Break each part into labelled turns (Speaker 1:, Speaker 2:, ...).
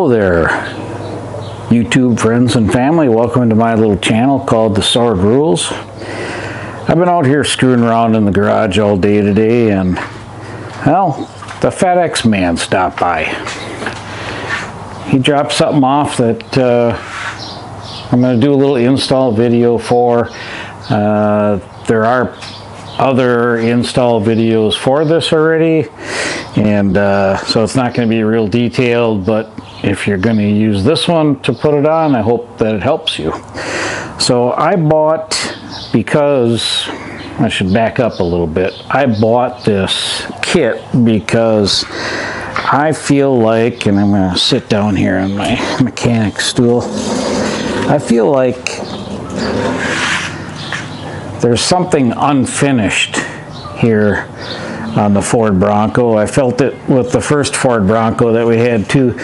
Speaker 1: Hello there, YouTube friends and family. Welcome to my little channel called The Sword Rules. I've been out here screwing around in the garage all day today, and well, the FedEx man stopped by. He dropped something off that I'm going to do a little install video for. There are other install videos for this already, and so it's not going to be real detailed, but if you're going to use this one to put it on, I hope that it helps you. So I bought, because I should back up a little bit, I bought this kit because I feel like, and I'm going to sit down here on my mechanic stool, I feel like there's something unfinished here on the Ford Bronco. I felt it with the first Ford Bronco that we had too.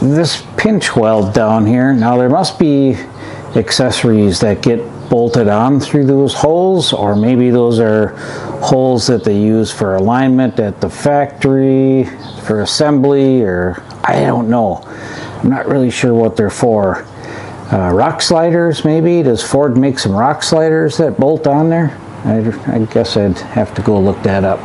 Speaker 1: This pinch weld down here, now there must be accessories that get bolted on through those holes, or maybe those are holes that they use for alignment at the factory, for assembly, or I don't know. I'm not really sure what they're for. Rock sliders, maybe? Does Ford make some rock sliders that bolt on there? I guess I'd have to go look that up.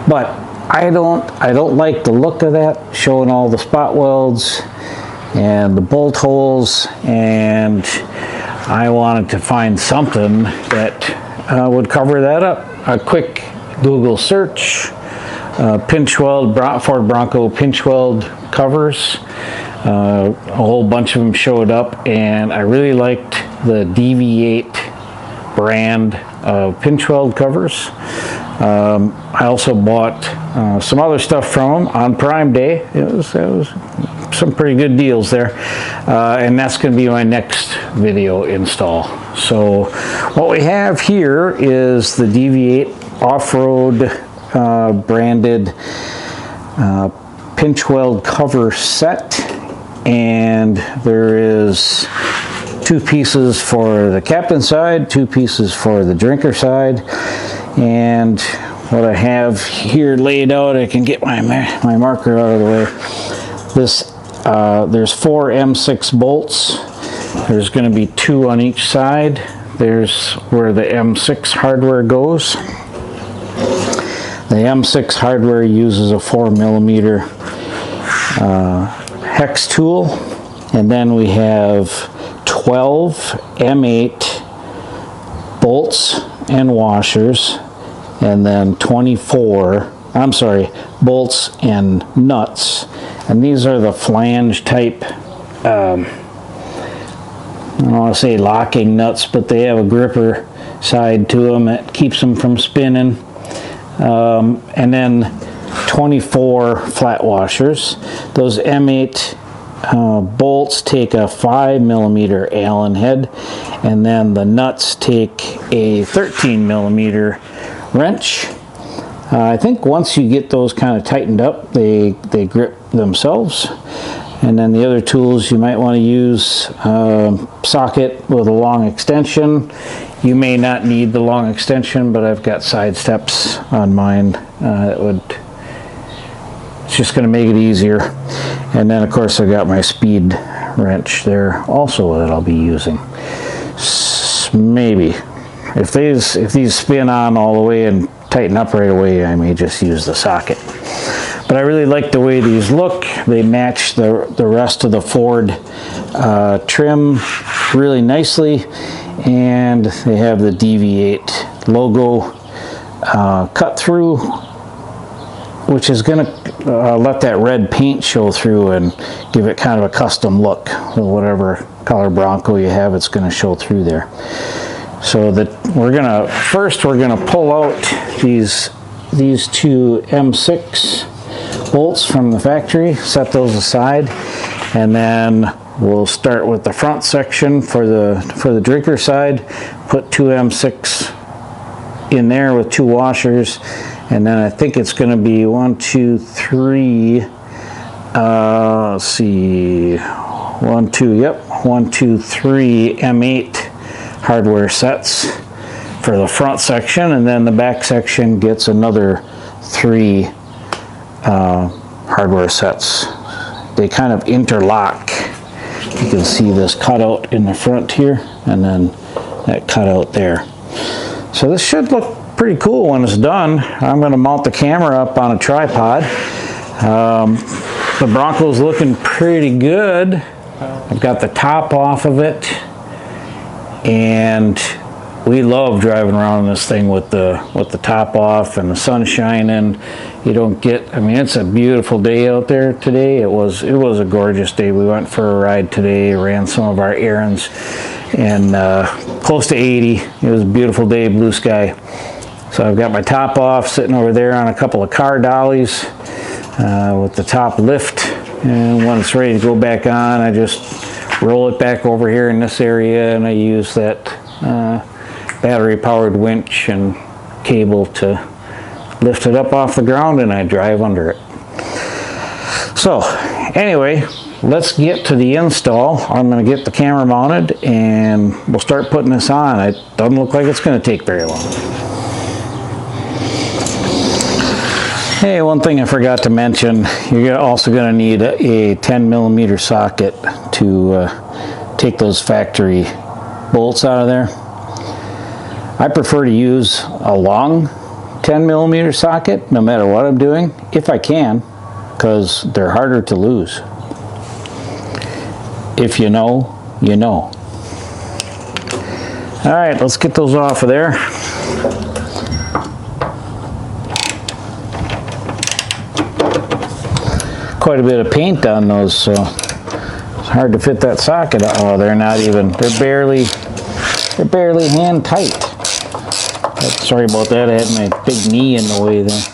Speaker 1: But I don't like the look of that, showing all the spot welds and the bolt holes, and I wanted to find something that would cover that up. A quick Google search, pinch weld, Ford Bronco pinch weld covers. A whole bunch of them showed up, and I really liked the DV8 brand of pinch weld covers. I also bought some other stuff from them on Prime Day. It was some pretty good deals there, and that's going to be my next video install. So what we have here is the DV8 off-road branded pinch weld cover set, and there is 2 pieces for the captain side, 2 pieces for the drinker side. And what I have here laid out, I can get my marker out of the way. There's 4 M6 bolts. There's going to be 2 on each side. There's where the M6 hardware goes. The M6 hardware uses a 4mm hex tool, and then we have 12 M8 bolts and washers, and then 24 bolts and nuts, and these are the flange type, I don't want to say locking nuts, but they have a gripper side to them that keeps them from spinning, and then 24 flat washers. Those M8 bolts take a 5mm Allen head, and then the nuts take a 13mm wrench. I think once you get those kind of tightened up, they grip themselves. And then the other tools you might want to use, socket with a long extension. You may not need the long extension, but I've got side steps on mine it's just going to make it easier. And then of course I've got my speed wrench there also that I'll be using. Maybe if these spin on all the way and tighten up right away, I may just use the socket. But I really like the way these look. They match the rest of the Ford trim really nicely, and they have the DV8 logo cut through, which is going to let that red paint show through and give it kind of a custom look. So whatever color Bronco you have, it's going to show through there. So that we're gonna pull out these 2 M6 bolts from the factory, set those aside, and then we'll start with the front section for the drinker side. Put 2 M6 in there with 2 washers, and then I think it's going to be 1, 2, 3. Let's see, 1, 2. Yep, 1, 2, 3 M8 hardware sets for the front section, and then the back section gets another 3 hardware sets. they kind of interlock. You can see this cutout in the front here, and then that cutout there. So this should look pretty cool when it's done. I'm going to mount the camera up on a tripod. The Bronco's looking pretty good. I've got the top off of it, and we love driving around this thing with the top off and the sun shining. You don't get, I mean, it's a beautiful day out there today. It was a gorgeous day. We went for a ride today, ran some of our errands, and close to 80. It was a beautiful day, blue sky. So I've got my top off, sitting over there on a couple of car dollies with the top lift, and when it's ready to go back on, I just roll it back over here in this area, and I use that battery powered winch and cable to lift it up off the ground, and I drive under it. So anyway, let's get to the install. I'm going to get the camera mounted and we'll start putting this on. It doesn't look like it's going to take very long. Hey, one thing I forgot to mention, you're also going to need a 10mm socket to take those factory bolts out of there. I prefer to use a long 10mm socket no matter what I'm doing, if I can, because they're harder to lose. If you know, you know. All right, let's get those off of there. Quite a bit of paint on those, so it's hard to fit that socket. Oh, they're not even, they're barely hand tight. Sorry about that, I had my big knee in the way there.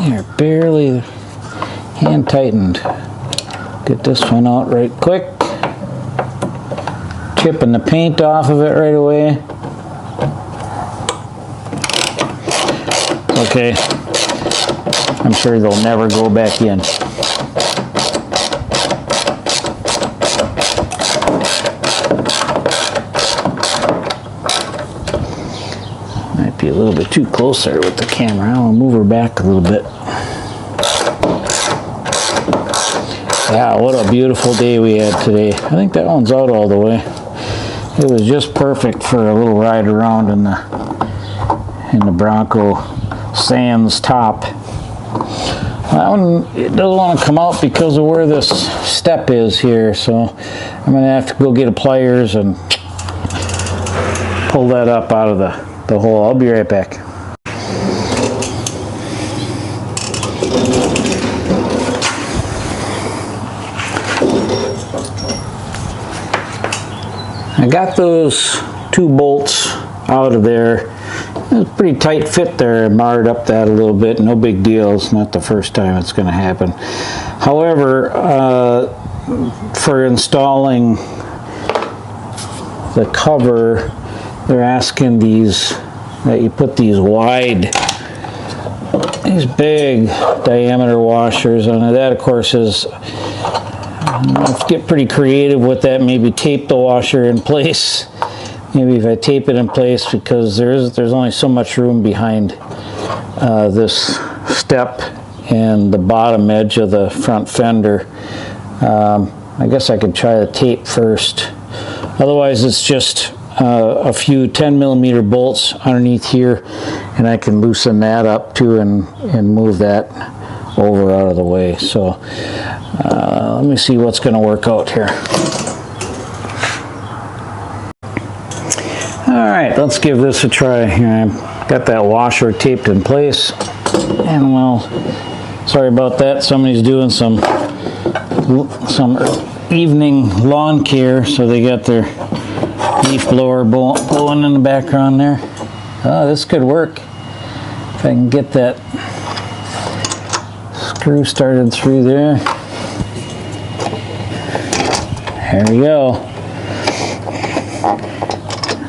Speaker 1: They're barely hand tightened. Get this one out right quick. Chipping the paint off of it right away. Okay, I'm sure they'll never go back in. Might be a little bit too close there with the camera. I'll move her back a little bit. Yeah, what a beautiful day we had today. I think that one's out all the way. It was just perfect for a little ride around in the Bronco Sans top. That one, it doesn't want to come out because of where this step is here, so I'm going to have to go get a pliers and pull that up out of the hole. I'll be right back. I got those two bolts out of there. It was a pretty tight fit there. I marred up that a little bit. No big deal. It's not the first time it's going to happen. However, for installing the cover, they're asking that you put these big diameter washers on it. That, of course, is, let's get pretty creative with that. Maybe tape the washer in place. Maybe if I tape it in place, because there's only so much room behind this step and the bottom edge of the front fender. I guess I could try the tape first. Otherwise, it's just a few 10mm bolts underneath here, and I can loosen that up too and move that over out of the way. So let me see what's going to work out here. Alright, let's give this a try here. I've got that washer taped in place, and well, sorry about that, somebody's doing some evening lawn care, so they got their leaf blower blowing in the background there. Oh, this could work if I can get that screw started through there. There we go.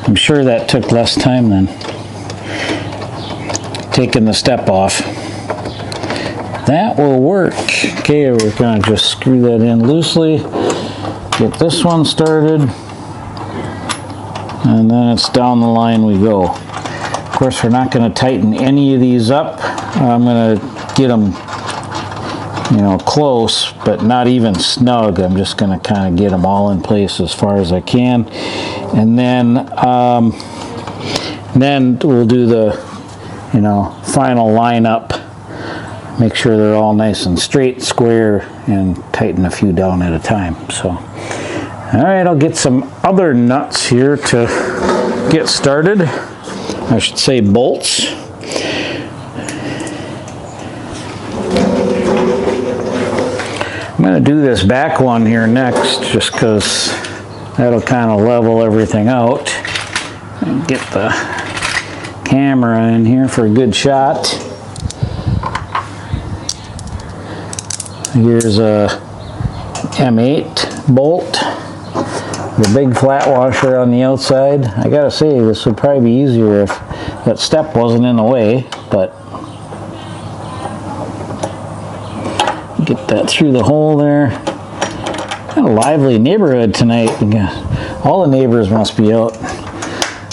Speaker 1: I'm sure that took less time than taking the step off. That will work. Okay, we're going to just screw that in loosely. Get this one started. And then it's down the line we go. Of course, we're not going to tighten any of these up. I'm going to get them you know, close, but not even snug. I'm just going to kind of get them all in place as far as I can. And then we'll do the, you know, final lineup. Make sure they're all nice and straight, square, and tighten a few down at a time. So, all right, I'll get some other nuts here to get started. I should say bolts. I'm going to do this back one here next, just because that'll kind of level everything out. And get the camera in here for a good shot. Here's a M8 bolt, the big flat washer on the outside. I gotta say, this would probably be easier if that step wasn't in the way, but get that through the hole there. Kind of lively neighborhood tonight. All the neighbors must be out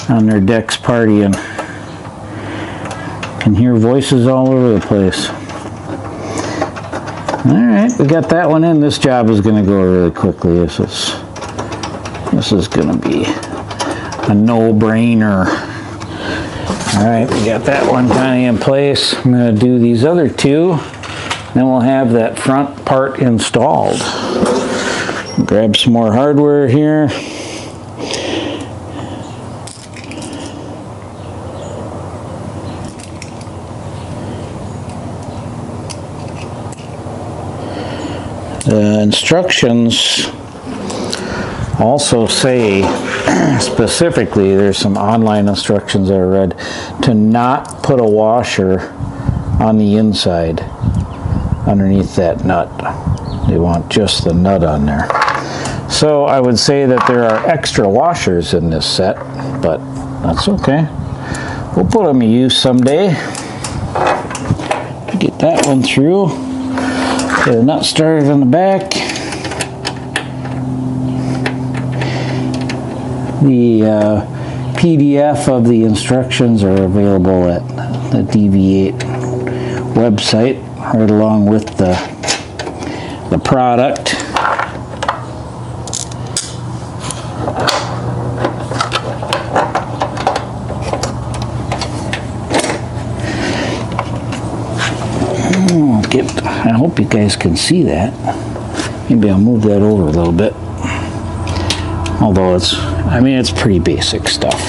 Speaker 1: on their decks partying. Can hear voices all over the place. Alright, we got that one in. This job is going to go really quickly. This is going to be a no-brainer. Alright, we got that one kind of in place. I'm going to do these other two. Then we'll have that front part installed. Grab some more hardware here. The instructions also say specifically, there's some online instructions I read, to not put a washer on the inside underneath that nut. They want just the nut on there. So I would say that there are extra washers in this set, but that's okay. We'll put them to use someday. Get that one through. Get a nut started on the back. The PDF of the instructions are available at the DV8 website, right along with the product. I hope you guys can see that. Maybe I'll move that over a little bit. Although it's pretty basic stuff.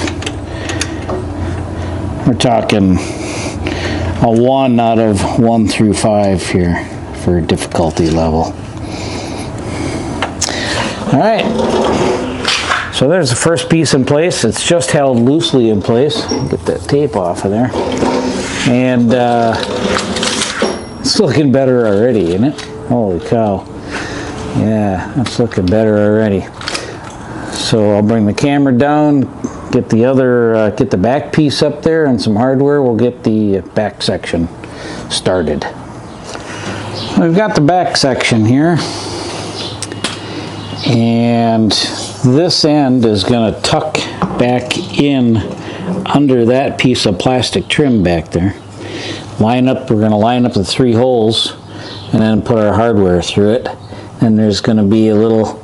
Speaker 1: We're talking a 1 out of 1 through 5 here for difficulty level. All right. So there's the first piece in place. It's just held loosely in place. Get that tape off of there. And it's looking better already, isn't it? Holy cow. Yeah, it's looking better already. So I'll bring the camera down, get the back piece up there and some hardware. We'll get the back section started. We've got the back section here. And this end is going to tuck back in under that piece of plastic trim back there. We're going to line up the 3 holes and then put our hardware through it. And there's going to be a little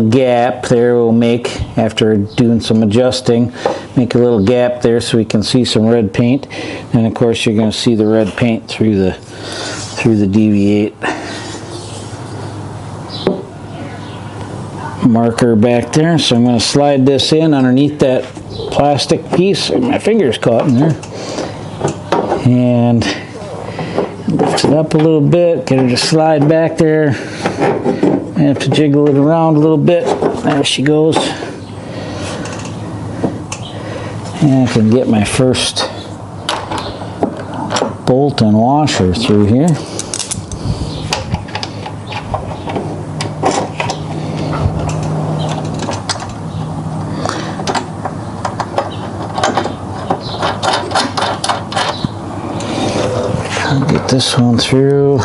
Speaker 1: gap there we'll make after doing some adjusting. Make a little gap there so we can see some red paint. And of course you're going to see the red paint through the DV8 marker back there. So I'm going to slide this in underneath that plastic piece. My finger's caught in there. And lift it up a little bit, get her to slide back there. I have to jiggle it around a little bit. There she goes. And I can get my first bolt and washer through here. Get this one through.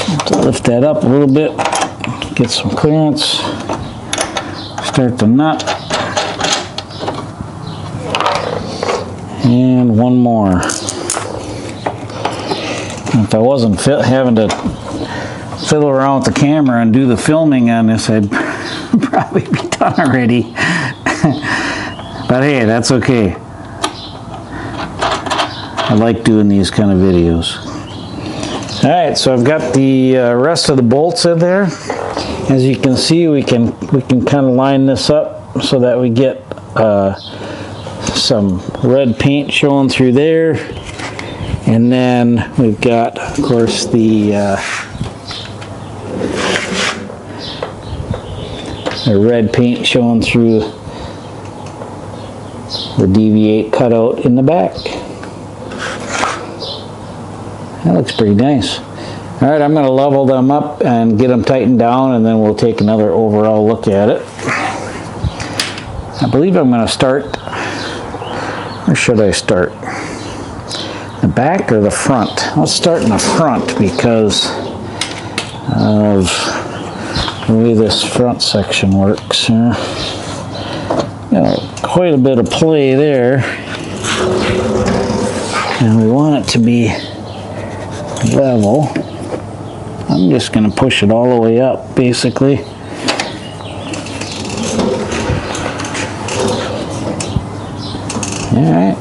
Speaker 1: Have to lift that up a little bit, get some clearance. Start the nut. And one more. If I wasn't having to fiddle around with the camera and do the filming on this, I'd probably be done already. But hey, that's okay. I like doing these kind of videos. Alright, so I've got the rest of the bolts in there. As you can see, we can kind of line this up so that we get some red paint showing through there. And then we've got, of course, the red paint showing through the DV8 cutout in the back. That looks pretty nice. All right, I'm going to level them up and get them tightened down, and then we'll take another overall look at it. I believe I'm going to start, where should I start? The back or the front? Let's start in the front because of the way this front section works. You know, quite a bit of play there, and we want it to be level. I'm just going to push it all the way up, basically. All right.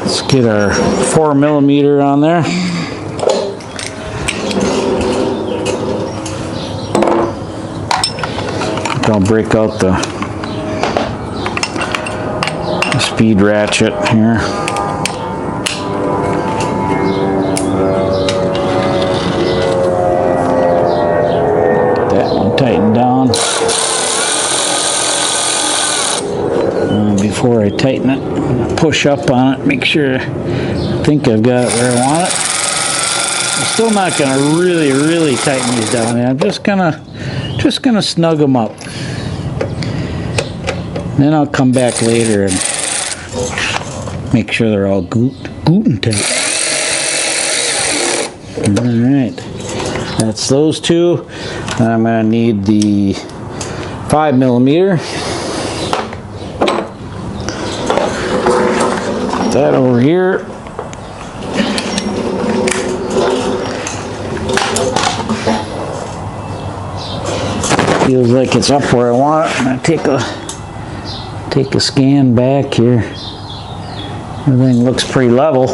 Speaker 1: Let's get our 4mm on there. I'll break out the speed ratchet here. Tighten down. Before I tighten it, I'm going to push up on it, make sure I think I've got it where I want it. I'm still not going to really tighten these down. I'm just gonna snug them up. Then I'll come back later and make sure they're all gluten tight. All right, that's those two. Then I'm going to need the 5mm. Put that over here. Feels like it's up where I want it. I'm going to take a scan back here. Everything looks pretty level.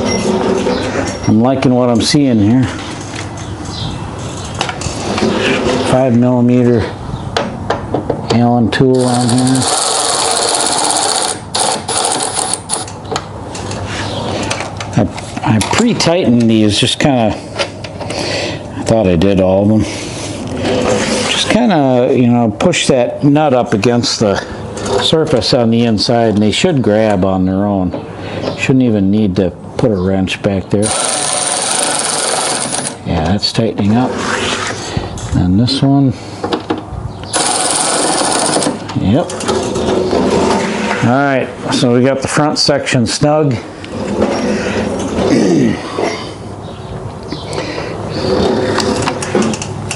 Speaker 1: I'm liking what I'm seeing here. 5mm Allen tool on here. I pre-tightened these, just kind of, I thought I did all of them. Just kind of, you know, push that nut up against the surface on the inside and they should grab on their own. Shouldn't even need to put a wrench back there. Yeah, that's tightening up. And this one, yep. All right, so we got the front section snug.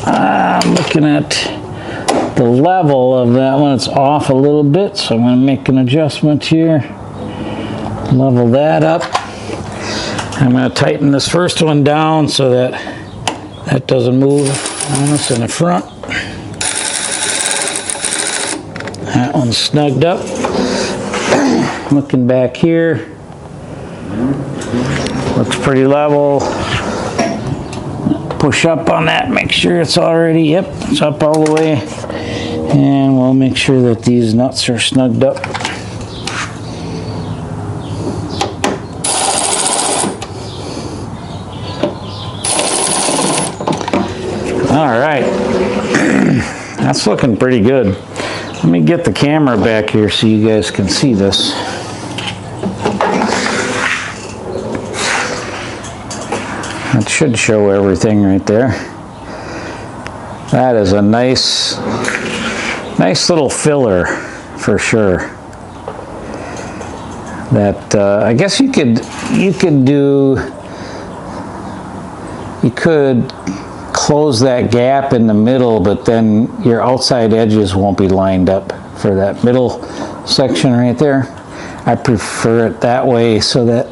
Speaker 1: I'm looking at the level of that one. It's off a little bit, so I'm going to make an adjustment here. Level that up. I'm going to tighten this first one down so that that doesn't move on us in the front. That one's snugged up. Looking back here, looks pretty level. Push up on that, make sure it's already, yep, it's up all the way. And we'll make sure that these nuts are snugged up. All right, that's looking pretty good. Let me get the camera back here so you guys can see this. That should show everything right there. That is a nice little filler for sure. That I guess you could close that gap in the middle, but then your outside edges won't be lined up for that middle section right there. I prefer it that way so that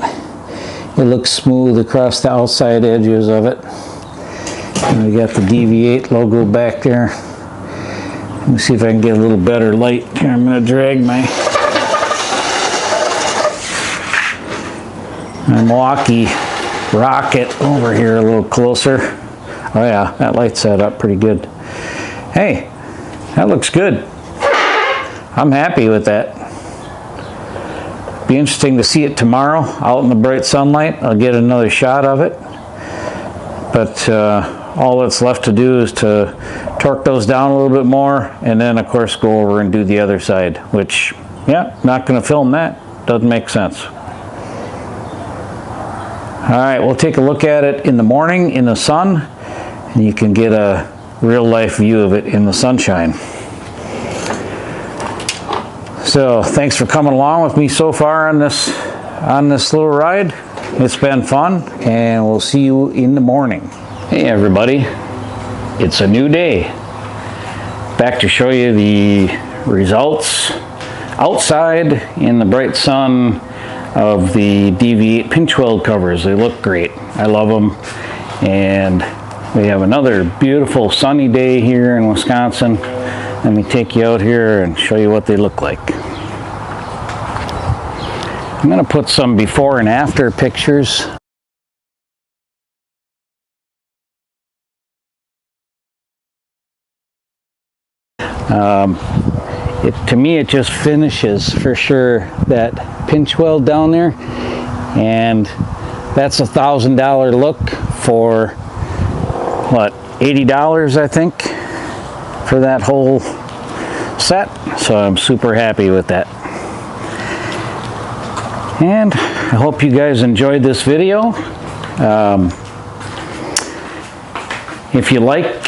Speaker 1: It looks smooth across the outside edges of it. And we got the DV8 logo back there. Let me see if I can get a little better light. Here, I'm going to drag my Milwaukee Rocket over here a little closer. Oh yeah, that light set up pretty good. Hey, that looks good. I'm happy with that. Be interesting to see it tomorrow out in the bright sunlight. I'll get another shot of it. But all that's left to do is to torque those down a little bit more, and then of course go over and do the other side, which, yeah, not going to film that. Doesn't make sense. Alright, we'll take a look at it in the morning in the sun, and you can get a real life view of it in the sunshine. So thanks for coming along with me so far on this little ride. It's been fun, and we'll see you in the morning. Hey everybody, it's a new day. Back to show you the results outside in the bright sun of the DV8 pinch weld covers. They look great. I love them. And we have another beautiful sunny day here in Wisconsin. Let me take you out here and show you what they look like. I'm going to put some before and after pictures. To me, it just finishes for sure that pinch weld down there, and that's $1,000 look for what, $80 I think for that whole set. So I'm super happy with that. And I hope you guys enjoyed this video. If you like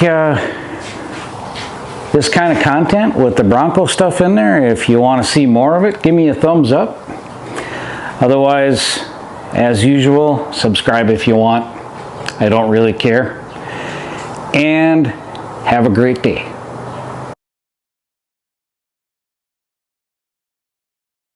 Speaker 1: this kind of content with the Bronco stuff in there, if you want to see more of it, give me a thumbs up. Otherwise, as usual, subscribe if you want. I don't really care. And have a great day.